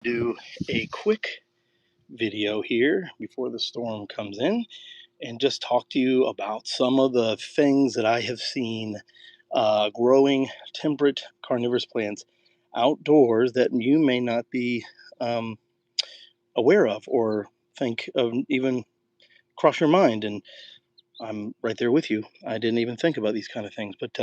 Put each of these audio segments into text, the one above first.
Do a quick video here before the storm comes in and just talk to you about some of the things that I have seen growing temperate carnivorous plants outdoors that you may not be um, aware of or think of even cross your mind. And I'm right there with you. I didn't even think about these kind of things. But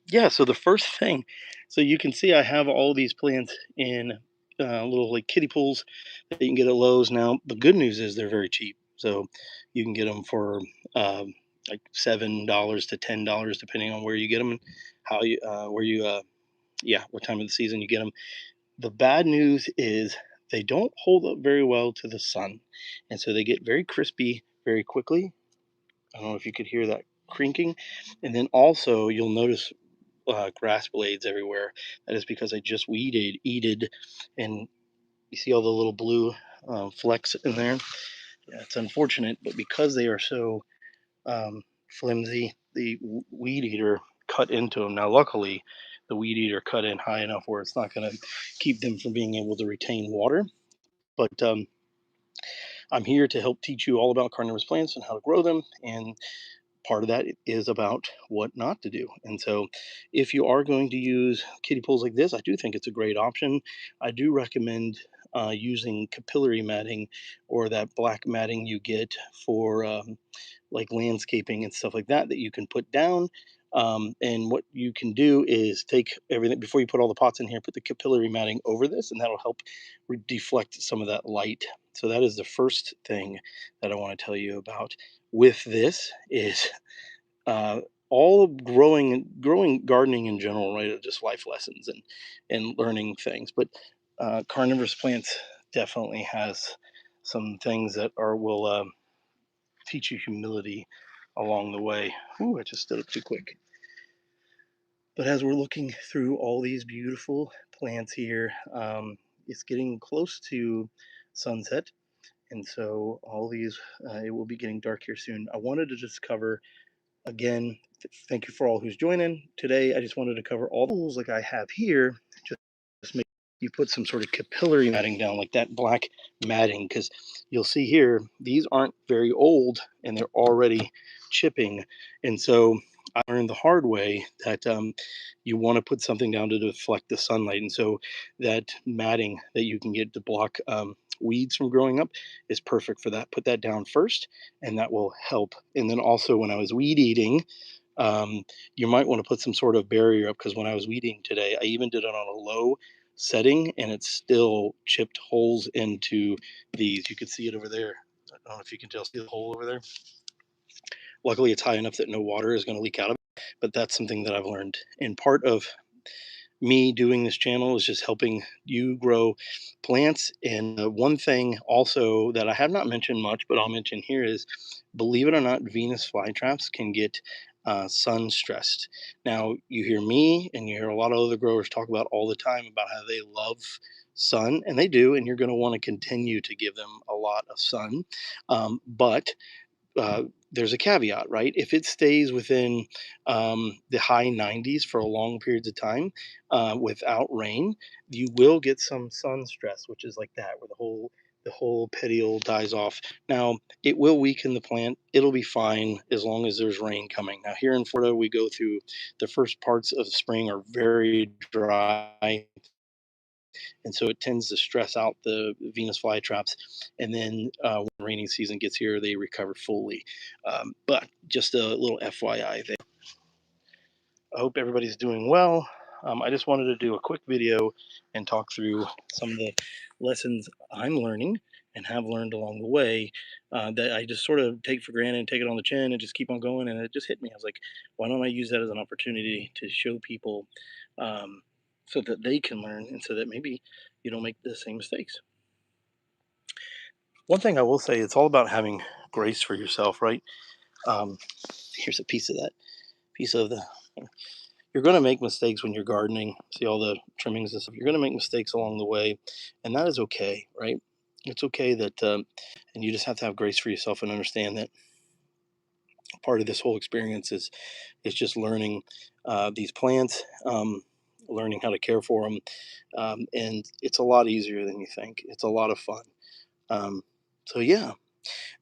yeah, so the first thing, so you can see I have all these plants in little like kiddie pools that you can get at Lowe's. Now, the good news is they're very cheap. So you can get them for like $7 to $10, depending on where you get them and how you, yeah, what time of the season you get them. The bad news is they don't hold up very well to the sun. And so they get very crispy very quickly. I don't know if you could hear that creaking. And then also you'll notice grass blades everywhere. That is because I just weeded, and you see all the little blue flecks in there. Yeah, it's unfortunate, but because they are so flimsy, the weed eater cut into them. Now, luckily, the weed eater cut in high enough where it's not going to keep them from being able to retain water. But I'm here to help teach you all about carnivorous plants and how to grow them, and part of that is about what not to do. And so, if you are going to use kiddie pools like this, I do think it's a great option. I do recommend using capillary matting or that black matting you get for like landscaping and stuff like that that you can put down. And what you can do is take everything before you put all the pots in here, put the capillary matting over this, and that'll help deflect some of that light. So that is the first thing that I want to tell you about with this is uh, all of growing gardening in general, right? Are just life lessons and learning things. But carnivorous plants definitely has some things that are will teach you humility along the way. Ooh, I just stood up too quick. But as we're looking through all these beautiful plants here, it's getting close to sunset. And so all these, it will be getting dark here soon. I wanted to just cover, again, thank you for all who's joining. Today, I just wanted to cover all the tools like I have here. Just make you put some sort of capillary matting down, like that black matting, because you'll see here, these aren't very old and they're already chipping. And so I learned the hard way that you want to put something down to deflect the sunlight. And so that matting that you can get to block weeds from growing up is perfect for that. Put that down first, and that will help. And then also, when I was weed eating, you might want to put some sort of barrier up, because when I was weeding today, I even did it on a low setting and it still chipped holes into these. You can see it over there. I don't know if you can tell, see the hole over there. Luckily, it's high enough that no water is going to leak out of it, but that's something that I've learned. And part of me doing this channel is just helping you grow plants. And one thing also that I have not mentioned much, but I'll mention here is, believe it or not, Venus flytraps can get sun stressed. Now, you hear me and you hear a lot of other growers talk about all the time about how they love sun, and they do, and you're going to want to continue to give them a lot of sun. But uh, there's a caveat, right? If it stays within the high 90s for a long periods of time without rain, you will get some sun stress, which is like that, where the whole petiole dies off. Now, it will weaken the plant. It'll be fine as long as there's rain coming. Now, here in Florida, we go through the first parts of spring are very dry, and so it tends to stress out the Venus flytraps. And then when rainy season gets here, they recover fully. But just a little FYI there. I hope everybody's doing well. I just wanted to do a quick video and talk through some of the lessons I'm learning and have learned along the way that I just sort of take for granted and take it on the chin and just keep on going. And it just hit me. I was like, why don't I use that as an opportunity to show people so that they can learn, and so that maybe you don't make the same mistakes. One thing I will say, it's all about having grace for yourself, right? Um, here's a piece of that, piece of the you're going to make mistakes when you're gardening. See all the trimmings and stuff. You're going to make mistakes along the way, and that is okay, right? It's okay that, and you just have to have grace for yourself and understand that part of this whole experience is just learning these plants. learning how to care for them, and it's a lot easier than you think. It's a lot of fun. Um, so yeah.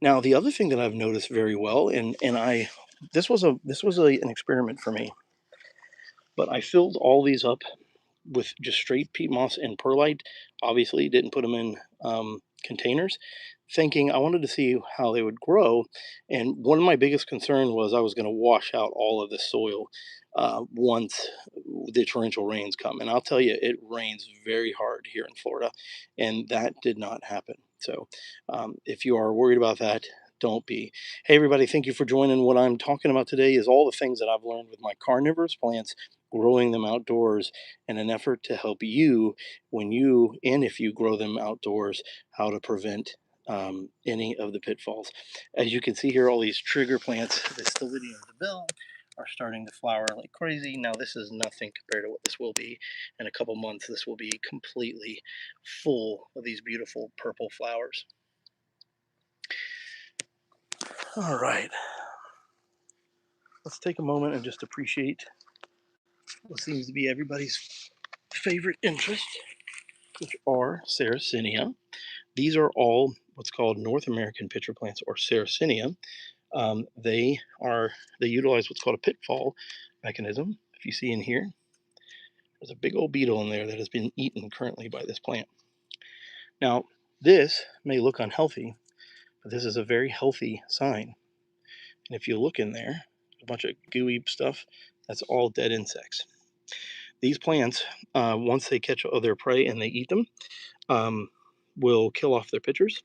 Now the other thing that I've noticed very well, and I this was an experiment for me, but I filled all these up with just straight peat moss and perlite. Obviously, didn't put them in containers, thinking I wanted to see how they would grow. And one of my biggest concerns was I was going to wash out all of the soil once the torrential rains come. And I'll tell you, it rains very hard here in Florida, and that did not happen. So, if you are worried about that, don't be. Hey, everybody, thank you for joining. What I'm talking about today is all the things that I've learned with my carnivorous plants, growing them outdoors in an effort to help you when you and if you grow them outdoors, how to prevent any of the pitfalls. As you can see here, all these trigger plants, the Stellidium of the Bill, are starting to flower like crazy. Now, this is nothing compared to what this will be in a couple months. This will be completely full of these beautiful purple flowers. All right, let's take a moment and just appreciate what seems to be everybody's favorite interest, which are Sarracenia. These are all what's called North American pitcher plants, or Sarracenia. They utilize what's called a pitfall mechanism. If you see in here, there's a big old beetle in there that has been eaten currently by this plant. Now, this may look unhealthy, but this is a very healthy sign. And if you look in there, a bunch of gooey stuff, that's all dead insects. These plants, once they catch other prey and they eat them, um, will kill off their pitchers.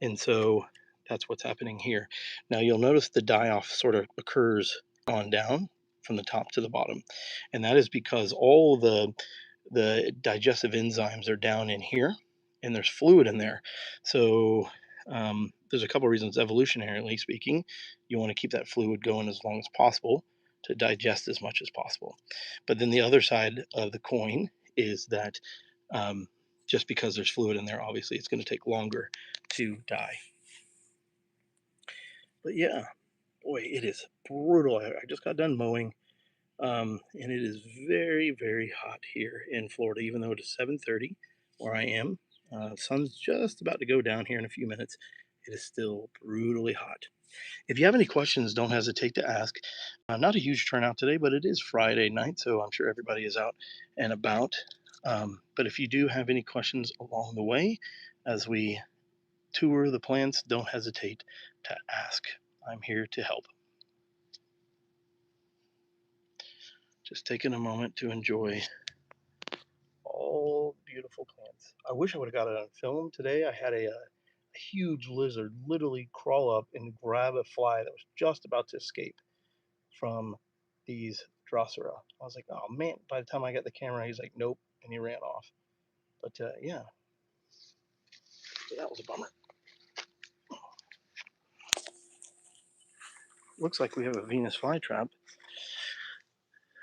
And so that's what's happening here. Now you'll notice the die-off sort of occurs on down from the top to the bottom. And that is because all the digestive enzymes are down in here and there's fluid in there. So there's a couple of reasons, evolutionarily speaking, you want to keep that fluid going as long as possible to digest as much as possible. But then the other side of the coin is that um, just because there's fluid in there, obviously it's going to take longer to die. But yeah, boy, it is brutal. I just got done mowing, and it is very, very hot here in Florida, even though it is 7:30 where I am. Sun's just about to go down here in a few minutes. It is still brutally hot. If you have any questions, don't hesitate to ask. Not a huge turnout today, but it is Friday night, so I'm sure everybody is out and about. But if you do have any questions along the way as we tour the plants, don't hesitate to ask. I'm here to help. Just taking a moment to enjoy all beautiful plants. I wish I would have got it on film today. I had a huge lizard literally crawl up and grab a fly that was just about to escape from these Drosera. I was like, oh man, by the time I got the camera, he's like, nope, and he ran off. But yeah, so that was a bummer. Looks like we have a Venus flytrap.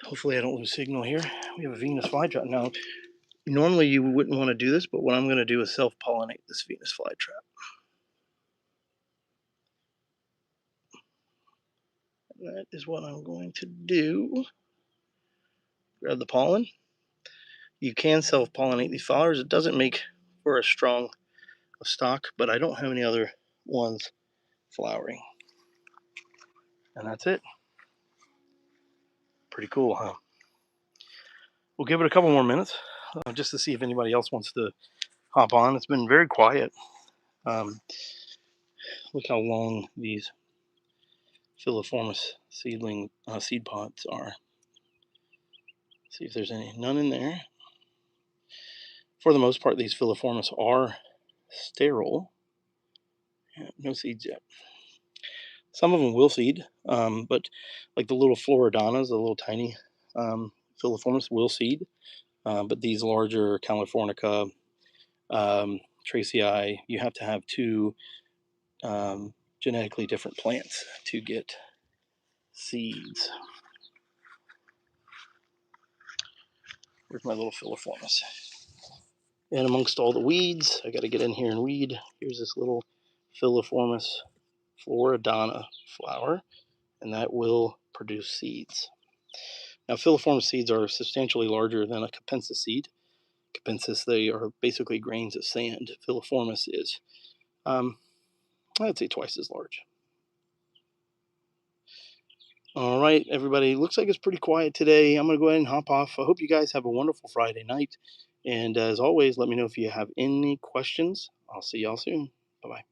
Hopefully I don't lose signal here. We have a Venus flytrap. Now, normally you wouldn't want to do this, but what I'm going to do is self-pollinate this Venus flytrap. That is what I'm going to do. Grab the pollen. You can self-pollinate these flowers. It doesn't make for a strong stock, but I don't have any other ones flowering. And that's it. Pretty cool, huh? We'll give it a couple more minutes just to see if anybody else wants to hop on. It's been very quiet. Look how long these filiformis seedling seed pods are. See if there's any. None in there. For the most part, these filiformis are sterile. Yeah, no seeds yet. Some of them will seed, but like the little Floridanas, the little tiny filiformis will seed. But these larger Californica, Tracii, you have to have two genetically different plants to get seeds. Where's my little filiformis? And amongst all the weeds, I got to get in here and weed. Here's this little filiformis Floridana flower, and that will produce seeds. Now, filiform seeds are substantially larger than a capensis seed. Capensis, they are basically grains of sand. Filiformis is, um, I'd say, twice as large. All right, everybody. Looks like it's pretty quiet today. I'm going to go ahead and hop off. I hope you guys have a wonderful Friday night. And as always, let me know if you have any questions. I'll see y'all soon. Bye bye.